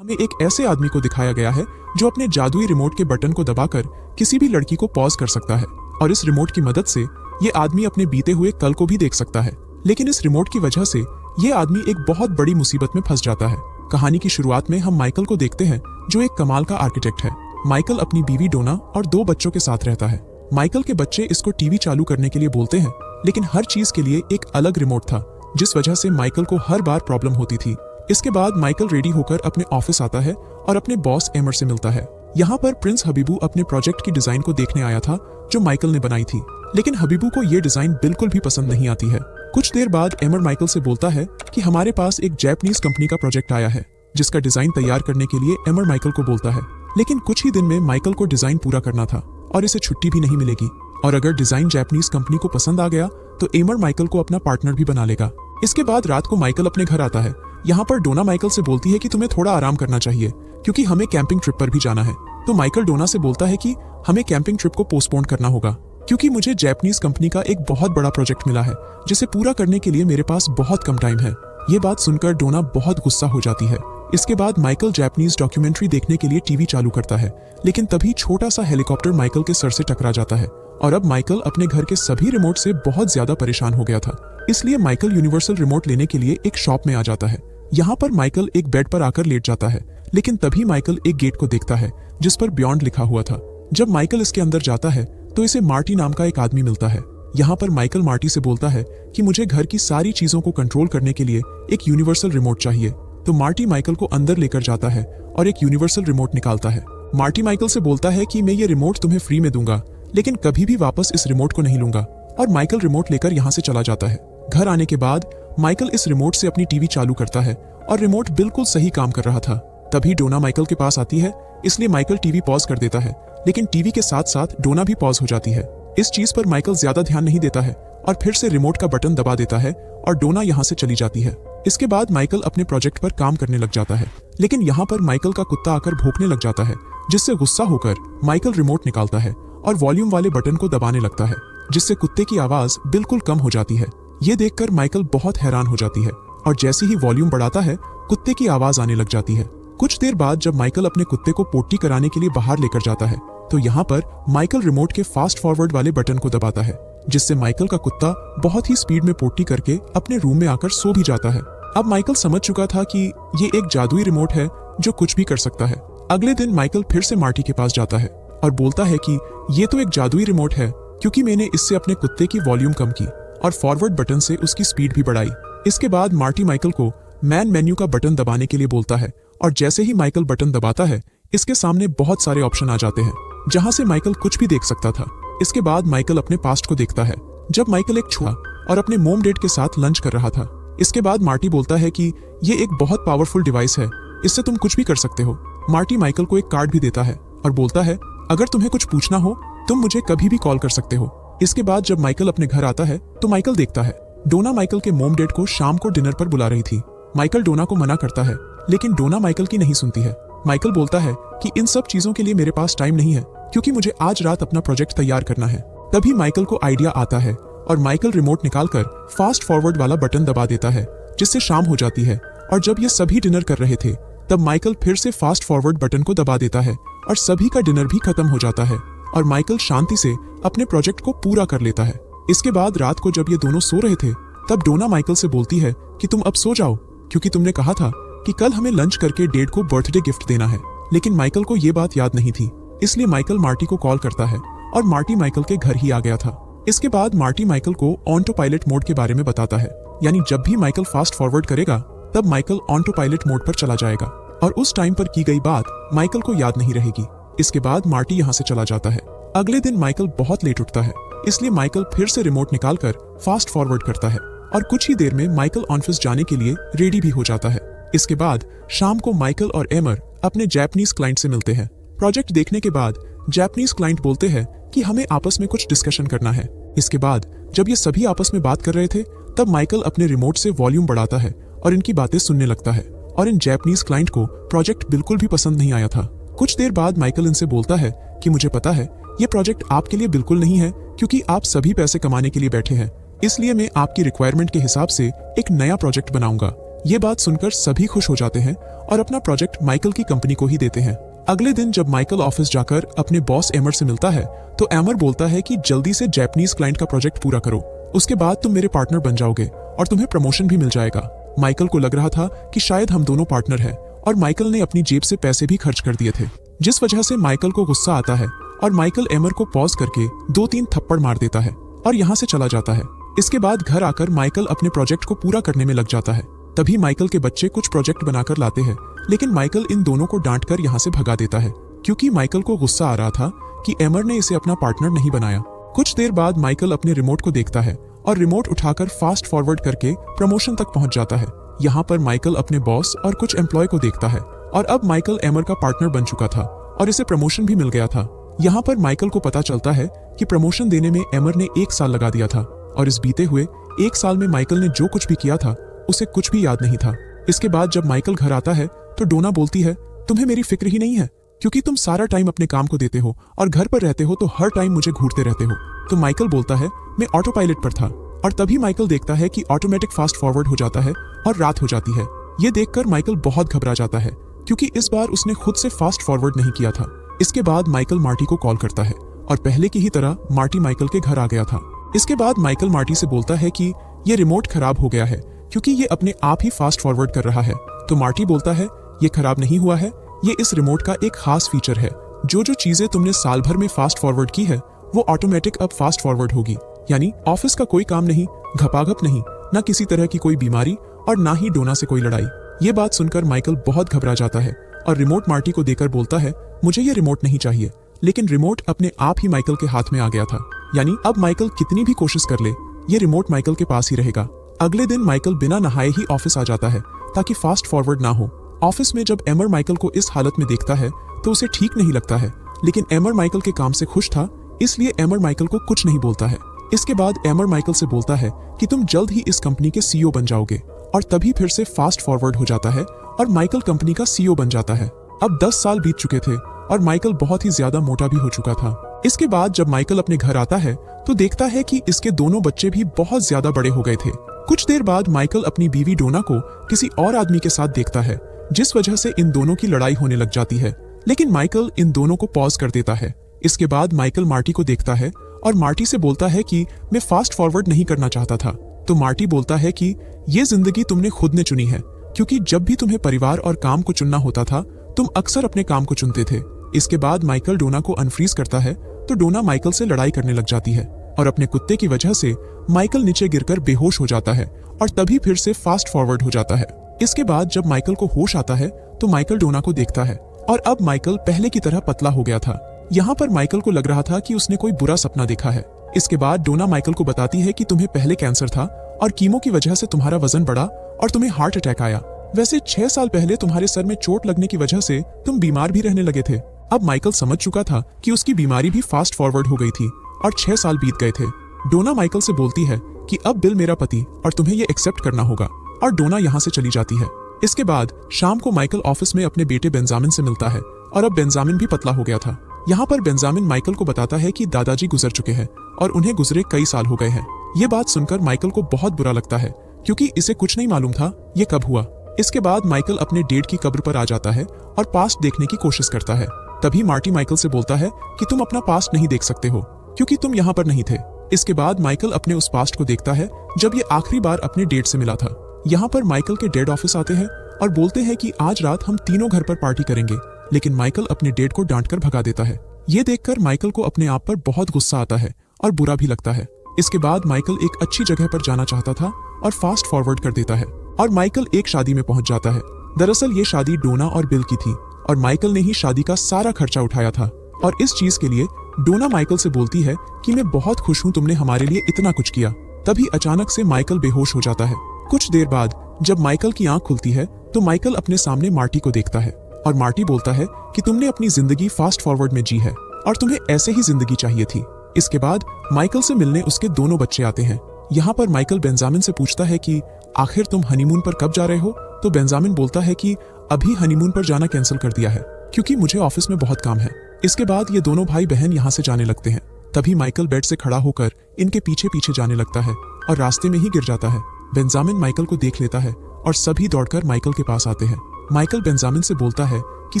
हमें एक ऐसे आदमी को दिखाया गया है जो अपने जादुई रिमोट के बटन को दबाकर किसी भी लड़की को पॉज कर सकता है और इस रिमोट की मदद से ये आदमी अपने बीते हुए कल को भी देख सकता है। लेकिन इस रिमोट की वजह से ये आदमी एक बहुत बड़ी मुसीबत में फंस जाता है। कहानी की शुरुआत में हम माइकल को देखते हैं जो एक कमाल का आर्किटेक्ट है। माइकल अपनी बीवी डोना और 2 बच्चों के साथ रहता है। माइकल के बच्चे इसको टीवी चालू करने के लिए बोलते हैं, लेकिन हर चीज के लिए एक अलग रिमोट था, जिस वजह से माइकल को हर बार प्रॉब्लम होती थी। इसके बाद माइकल रेडी होकर अपने ऑफिस आता है और अपने बॉस एमर से मिलता है। यहाँ पर प्रिंस हबीबू अपने प्रोजेक्ट की डिजाइन को देखने आया था जो माइकल ने बनाई थी, लेकिन हबीबू को ये डिजाइन बिल्कुल भी पसंद नहीं आती है। कुछ देर बाद एमर माइकल से बोलता है कि हमारे पास एक जापानीज कंपनी का प्रोजेक्ट आया है, जिसका डिजाइन तैयार करने के लिए एमर माइकल को बोलता है। लेकिन कुछ ही दिन में माइकल को डिजाइन पूरा करना था और इसे छुट्टी भी नहीं मिलेगी, और अगर डिजाइन जापानीज कंपनी को पसंद आ गया तो एमर माइकल को अपना पार्टनर भी बना लेगा। इसके बाद रात को माइकल अपने घर आता है। यहाँ पर डोना माइकल से बोलती है कि तुम्हें थोड़ा आराम करना चाहिए क्योंकि हमें कैंपिंग ट्रिप पर भी जाना है। तो माइकल डोना से बोलता है कि हमें कैंपिंग ट्रिप को पोस्टपोन करना होगा क्योंकि मुझे जापानीज कंपनी का एक बहुत बड़ा प्रोजेक्ट मिला है जिसे पूरा करने के लिए मेरे पास बहुत कम टाइम है। ये बात सुनकर डोना बहुत गुस्सा हो जाती है। इसके बाद माइकल जापानीज डॉक्यूमेंट्री देखने के लिए टीवी चालू करता है, लेकिन तभी छोटा सा हेलीकॉप्टर माइकल के सर से टकरा जाता है और अब माइकल अपने घर के सभी रिमोट से बहुत ज्यादा परेशान हो गया था। इसलिए माइकल यूनिवर्सल रिमोट लेने के लिए एक शॉप में आ जाता है। यहाँ पर माइकल एक बेड पर आकर लेट जाता है, लेकिन तभी माइकल एक गेट को देखता है जिस पर बियॉन्ड लिखा हुआ था। जब माइकल इसके अंदर जाता है तो इसे मार्टी नाम का एक आदमी मिलता है। यहाँ पर माइकल मार्टी से बोलता है कि मुझे घर की सारी चीजों को कंट्रोल करने के लिए एक यूनिवर्सल रिमोट चाहिए। तो मार्टी माइकल को अंदर लेकर जाता है और एक यूनिवर्सल रिमोट निकालता है। मार्टी माइकल से बोलता है कि मैं ये रिमोट तुम्हें फ्री में दूंगा, लेकिन कभी भी वापस इस रिमोट को नहीं लूंगा, और माइकल रिमोट लेकर यहाँ से चला जाता है। घर आने के बाद माइकल इस रिमोट से अपनी टीवी चालू करता है और रिमोट बिल्कुल सही काम कर रहा था। तभी डोना माइकल के पास आती है, इसलिए माइकल टीवी पॉज कर देता है, लेकिन टीवी के साथ साथ डोना भी पॉज हो जाती है। इस चीज पर माइकल ज्यादा ध्यान नहीं देता है और फिर से रिमोट का बटन दबा देता है और डोना यहाँ से चली जाती है। इसके बाद माइकल अपने प्रोजेक्ट पर काम करने लग जाता है, लेकिन यहाँ पर माइकल का कुत्ता आकर भौंकने लग जाता है, जिससे गुस्सा होकर माइकल रिमोट निकालता है और वॉल्यूम वाले बटन को दबाने लगता है, जिससे कुत्ते की आवाज बिल्कुल कम हो जाती है। ये देखकर माइकल बहुत हैरान हो जाती है और जैसे ही वॉल्यूम बढ़ाता है कुत्ते की आवाज आने लग जाती है। कुछ देर बाद जब माइकल अपने कुत्ते को पोटी कराने के लिए बाहर लेकर जाता है तो यहाँ पर माइकल रिमोट के फास्ट फॉरवर्ड वाले बटन को दबाता है, जिससे माइकल का कुत्ता बहुत ही स्पीड में पोटी करके अपने रूम में आकर सो भी जाता है। अब माइकल समझ चुका था कि ये एक जादुई रिमोट है जो कुछ भी कर सकता है। अगले दिन माइकल फिर से मार्टी के पास जाता है और बोलता है कि ये तो एक जादुई रिमोट है क्योंकि मैंने इससे अपने कुत्ते की वॉल्यूम कम की और फॉरवर्ड बटन से उसकी स्पीड भी बढ़ाई। इसके बाद मार्टी माइकल को मैन मेन्यू का बटन दबाने के लिए बोलता है और जैसे ही माइकल बटन दबाता है इसके सामने बहुत सारे ऑप्शन आ जाते हैं जहां से माइकल कुछ भी देख सकता था। इसके बाद माइकल अपने पास्ट को देखता है जब माइकल एक छुआ और अपने मोम डैड के साथ लंच कर रहा था। इसके बाद मार्टी बोलता है कि ये एक बहुत पावरफुल डिवाइस है, इससे तुम कुछ भी कर सकते हो। मार्टी माइकल को एक कार्ड भी देता है और बोलता है अगर तुम्हें कुछ पूछना हो तुम मुझे कभी भी कॉल कर सकते हो। इसके बाद जब माइकल अपने घर आता है तो माइकल देखता है डोना माइकल के मोम डैड को शाम को डिनर पर बुला रही थी। माइकल डोना को मना करता है, लेकिन डोना माइकल की नहीं सुनती है। माइकल बोलता है कि इन सब चीजों के लिए मेरे पास टाइम नहीं है क्योंकि मुझे आज रात अपना प्रोजेक्ट तैयार करना है। तभी माइकल को आइडिया आता है और माइकल रिमोट निकालकर फास्ट फॉरवर्ड वाला बटन दबा देता है, जिससे शाम हो जाती है। और जब ये सभी डिनर कर रहे थे तब माइकल फिर से फास्ट फॉरवर्ड बटन को दबा देता है और सभी का डिनर भी खत्म हो जाता है और माइकल शांति से अपने प्रोजेक्ट को पूरा कर लेता है। इसके बाद रात को जब ये दोनों सो रहे थे तब डोना माइकल से बोलती है कि तुम अब सो जाओ क्योंकि तुमने कहा था कि कल हमें लंच करके डैड को बर्थडे गिफ्ट देना है। लेकिन माइकल को ये बात याद नहीं थी, इसलिए माइकल मार्टी को कॉल करता है और मार्टी माइकल के घर ही आ गया था। इसके बाद मार्टी माइकल को ऑटो पायलट मोड के बारे में बताता है, यानी जब भी माइकल फास्ट फॉरवर्ड करेगा तब माइकल ऑटो पायलट मोड पर चला जाएगा और उस टाइम पर की गई बात माइकल को याद नहीं रहेगी। इसके बाद मार्टी यहाँ से चला जाता है। अगले दिन माइकल बहुत लेट उठता है, इसलिए माइकल फिर से रिमोट निकालकर फास्ट फॉरवर्ड करता है और कुछ ही देर में माइकल ऑफिस जाने के लिए रेडी भी हो जाता है। इसके बाद शाम को माइकल और एमर अपने जापानीज क्लाइंट से मिलते हैं। प्रोजेक्ट देखने के बाद जापानीज क्लाइंट बोलते हैं कि हमें आपस में कुछ डिस्कशन करना है। इसके बाद जब ये सभी आपस में बात कर रहे थे तब माइकल अपने रिमोट से वॉल्यूम बढ़ाता है और इनकी बातें सुनने लगता है और इन जापानीज क्लाइंट को प्रोजेक्ट बिल्कुल भी पसंद नहीं आया था। कुछ देर बाद माइकल इनसे बोलता है कि मुझे पता है ये प्रोजेक्ट आपके लिए बिल्कुल नहीं है क्योंकि आप सभी पैसे कमाने के लिए बैठे हैं, इसलिए मैं आपकी रिक्वायरमेंट के हिसाब से एक नया प्रोजेक्ट बनाऊंगा ये बात सुनकर सभी खुश हो जाते हैं और अपना प्रोजेक्ट माइकल की कंपनी को ही देते हैं। अगले दिन जब माइकल ऑफिस जाकर अपने बॉस एमर से मिलता है तो एमर बोलता है कि जल्दी से जापानीज क्लाइंट का प्रोजेक्ट पूरा करो, उसके बाद तुम मेरे पार्टनर बन जाओगे और तुम्हें प्रमोशन भी मिल जाएगा। माइकल को लग रहा था कि शायद हम दोनों पार्टनर हैं और माइकल ने अपनी जेब से पैसे भी खर्च कर दिए थे, जिस वजह से माइकल को गुस्सा आता है और माइकल एमर को पॉज करके 2-3 थप्पड़ मार देता है और यहाँ से चला जाता है। इसके बाद घर आकर माइकल अपने प्रोजेक्ट को पूरा करने में लग जाता है। तभी माइकल के बच्चे कुछ प्रोजेक्ट बनाकर लाते हैं, लेकिन माइकल इन दोनों को डांट कर यहाँ से भगा देता है, क्योंकि माइकल को गुस्सा आ रहा था कि एमर ने इसे अपना पार्टनर नहीं बनाया। कुछ देर बाद माइकल अपने रिमोट को देखता है और रिमोट उठाकर फास्ट फॉरवर्ड करके प्रमोशन तक पहुंच जाता है। यहाँ पर माइकल अपने बॉस और कुछ एम्प्लॉय को देखता है और अब माइकल एमर का पार्टनर बन चुका था और इसे प्रमोशन भी मिल गया था। यहाँ पर माइकल को पता चलता है कि प्रमोशन देने में एमर ने 1 साल लगा दिया था और इस बीते हुए 1 साल में माइकल ने जो कुछ भी किया था उसे कुछ भी याद नहीं था। इसके बाद जब माइकल घर आता है तो डोना बोलती है, तुम्हें मेरी फिक्र ही नहीं है क्योंकि तुम सारा टाइम अपने काम को देते हो और घर पर रहते हो तो हर टाइम मुझे घूरते रहते हो। तो माइकल बोलता है, मैं ऑटो पायलट पर था। और तभी माइकल देखता है कि ऑटोमेटिक फास्ट फॉरवर्ड हो जाता है और रात हो जाती है। ये देखकर माइकल बहुत घबरा जाता है क्योंकि इस बार उसने खुद से फास्ट फॉरवर्ड नहीं किया था। इसके बाद माइकल मार्टी को कॉल करता है और पहले की ही तरह मार्टी माइकल के घर आ गया था। इसके बाद माइकल मार्टी से बोलता है कि ये रिमोट खराब हो गया है क्योंकि ये अपने आप ही फास्ट फॉरवर्ड कर रहा है। तो मार्टी बोलता है, ये खराब नहीं हुआ है, ये इस रिमोट का एक खास फीचर है। जो चीजें तुमने साल भर में फास्ट फॉरवर्ड की है वो ऑटोमेटिक अब फास्ट फॉरवर्ड होगी। यानी ऑफिस का कोई काम नहीं, घपाघप नहीं, ना किसी तरह की कोई बीमारी और ना ही डोना से कोई लड़ाई। ये बात सुनकर माइकल बहुत घबरा जाता है और रिमोट मार्टी को देकर बोलता है, मुझे ये रिमोट नहीं चाहिए। लेकिन रिमोट अपने आप ही माइकल के हाथ में आ गया था। यानी अब माइकल कितनी भी कोशिश कर ले, ये रिमोट माइकल के पास ही रहेगा। अगले दिन माइकल बिना नहाए ही ऑफिस आ जाता है ताकि फास्ट फॉरवर्ड ना हो। ऑफिस में जब एमर माइकल को इस हालत में देखता है तो उसे ठीक नहीं लगता है, लेकिन एमर माइकल के काम से खुश था, इसलिए एमर माइकल को कुछ नहीं बोलता है। इसके बाद एमर माइकल से बोलता है कि तुम जल्द ही इस कंपनी के सीईओ बन जाओगे और तभी फिर से फास्ट फॉरवर्ड हो जाता है और माइकल कंपनी का सीईओ बन जाता है। अब 10 साल बीत चुके थे और माइकल बहुत ही ज्यादा मोटा भी हो चुका था। इसके बाद जब माइकल अपने घर आता है तो देखता है कि इसके दोनों बच्चे भी बहुत ज्यादा बड़े हो गए थे। कुछ देर बाद माइकल अपनी बीवी डोना को किसी और आदमी के साथ देखता है, जिस वजह से इन दोनों की लड़ाई होने लग जाती है, लेकिन माइकल इन दोनों को पॉज कर देता है। इसके बाद माइकल मार्टी को देखता है और मार्टी से बोलता है कि मैं फास्ट फॉरवर्ड नहीं करना चाहता था। तो मार्टी बोलता है कि ये जिंदगी तुमने खुद ने चुनी है, क्योंकि जब भी तुम्हें परिवार और काम को चुनना होता था तुम अक्सर अपने काम को चुनते थे। इसके बाद माइकल डोना को अनफ्रीज करता है तो डोना माइकल से लड़ाई करने लग जाती है और अपने कुत्ते की वजह से माइकल नीचे गिरकर बेहोश हो जाता है और तभी फिर से फास्ट फॉरवर्ड हो जाता है। इसके बाद जब माइकल को होश आता है तो माइकल डोना को देखता है और अब माइकल पहले की तरह पतला हो गया था। यहाँ पर माइकल को लग रहा था कि उसने कोई बुरा सपना देखा है। इसके बाद डोना माइकल को बताती है कि तुम्हें पहले कैंसर था और कीमो की वजह से तुम्हारा वजन बढ़ा और तुम्हें हार्ट अटैक आया। वैसे 6 साल पहले तुम्हारे सर में चोट लगने की वजह से तुम बीमार भी रहने लगे थे। अब माइकल समझ चुका था कि उसकी बीमारी भी फास्ट फॉरवर्ड हो गई थी और 6 साल बीत गए थे। डोना माइकल से बोलती है कि अब बिल मेरा पति और तुम्हें ये एक्सेप्ट करना होगा और डोना यहाँ से चली जाती है। इसके बाद शाम को माइकल ऑफिस में अपने बेटे बेंजामिन से मिलता है और अब बेंजामिन भी पतला हो गया था। यहाँ पर बेंजामिन माइकल को बताता है कि दादाजी गुजर चुके हैं और उन्हें गुजरे कई साल हो गए हैं। ये बात सुनकर माइकल को बहुत बुरा लगता है क्योंकि इसे कुछ नहीं मालूम था ये कब हुआ। इसके बाद माइकल अपने डेड की कब्र पर आ जाता है और पास्ट देखने की कोशिश करता है। तभी मार्टी माइकल से बोलता है कि तुम अपना पास्ट नहीं देख सकते हो क्योंकि तुम यहाँ पर नहीं थे। इसके बाद माइकल अपने उस पास्ट को देखता है जब ये आखिरी बार अपने डेड से मिला था। यहाँ पर माइकल के डेड ऑफिस आते हैं और बोलते हैं कि आज रात हम तीनों घर पर पार्टी करेंगे, लेकिन माइकल अपने डेड को डांटकर भगा देता है। ये देखकर माइकल को अपने आप पर बहुत गुस्सा आता है और बुरा भी लगता है। इसके बाद माइकल एक अच्छी जगह पर जाना चाहता था और फास्ट फॉरवर्ड कर देता है और माइकल एक शादी में पहुंच जाता है। दरअसल ये शादी डोना और बिल की थी और माइकल ने ही शादी का सारा खर्चा उठाया था और इस चीज के लिए डोना माइकल से बोलती है कि मैं बहुत खुश हूँ तुमने हमारे लिए इतना कुछ किया। तभी अचानक से माइकल बेहोश हो जाता है। कुछ देर बाद जब माइकल की आंख खुलती है तो माइकल अपने सामने मार्टी को देखता है और मार्टी बोलता है कि तुमने अपनी जिंदगी फास्ट फॉरवर्ड में जी है और तुम्हें ऐसे ही जिंदगी चाहिए थी। इसके बाद माइकल से मिलने उसके दोनों बच्चे आते हैं। यहाँ पर माइकल बेंजामिन से पूछता है कि आखिर तुम हनीमून पर कब जा रहे हो। तो बेंजामिन बोलता है कि अभी हनीमून पर जाना कैंसिल कर दिया है क्योंकि मुझे ऑफिस में बहुत काम है। इसके बाद ये दोनों भाई बहन यहाँ से जाने लगते हैं। तभी माइकल बेड से खड़ा होकर इनके पीछे पीछे जाने लगता है और रास्ते में ही गिर जाता है। बेंजामिन माइकल को देख लेता है और सभी दौड़कर माइकल के पास आते हैं। माइकल बेंजामिन से बोलता है कि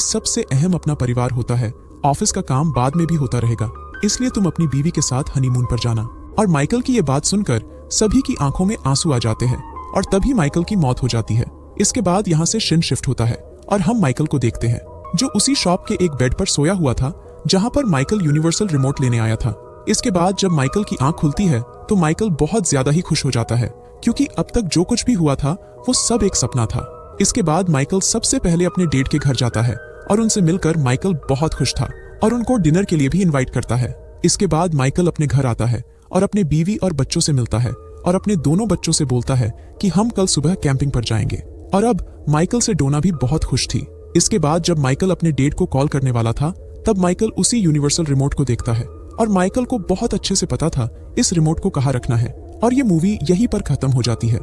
सबसे अहम अपना परिवार होता है, ऑफिस का काम बाद में भी होता रहेगा, इसलिए तुम अपनी बीवी के साथ हनीमून पर जाना। और माइकल की ये बात सुनकर सभी की आंखों में आंसू आ जाते हैं और तभी माइकल की मौत हो जाती है। इसके बाद यहाँ से शिन शिफ्ट होता है और हम माइकल को देखते हैं जो उसी शॉप के एक बेड पर सोया हुआ था जहाँ पर माइकल यूनिवर्सल रिमोट लेने आया था। इसके बाद जब माइकल की आंख खुलती है तो माइकल बहुत ज्यादा ही खुश हो जाता है क्योंकि अब तक जो कुछ भी हुआ था वो सब एक सपना था। इसके बाद माइकल सबसे पहले अपने डेट के घर जाता है और उनसे मिलकर माइकल बहुत खुश था और उनको डिनर के लिए भी इनवाइट करता है। इसके बाद माइकल अपने घर आता है और अपने बीवी और बच्चों से मिलता है और अपने दोनों बच्चों से बोलता है कि हम कल सुबह कैंपिंग पर जाएंगे। और अब माइकल से डोना भी बहुत खुश थी। इसके बाद जब माइकल अपने डेट को कॉल करने वाला था तब माइकल उसी यूनिवर्सल रिमोट को देखता है और माइकल को बहुत अच्छे से पता था इस रिमोट को कहाँ रखना है और ये मूवी यहीं पर खत्म हो जाती है।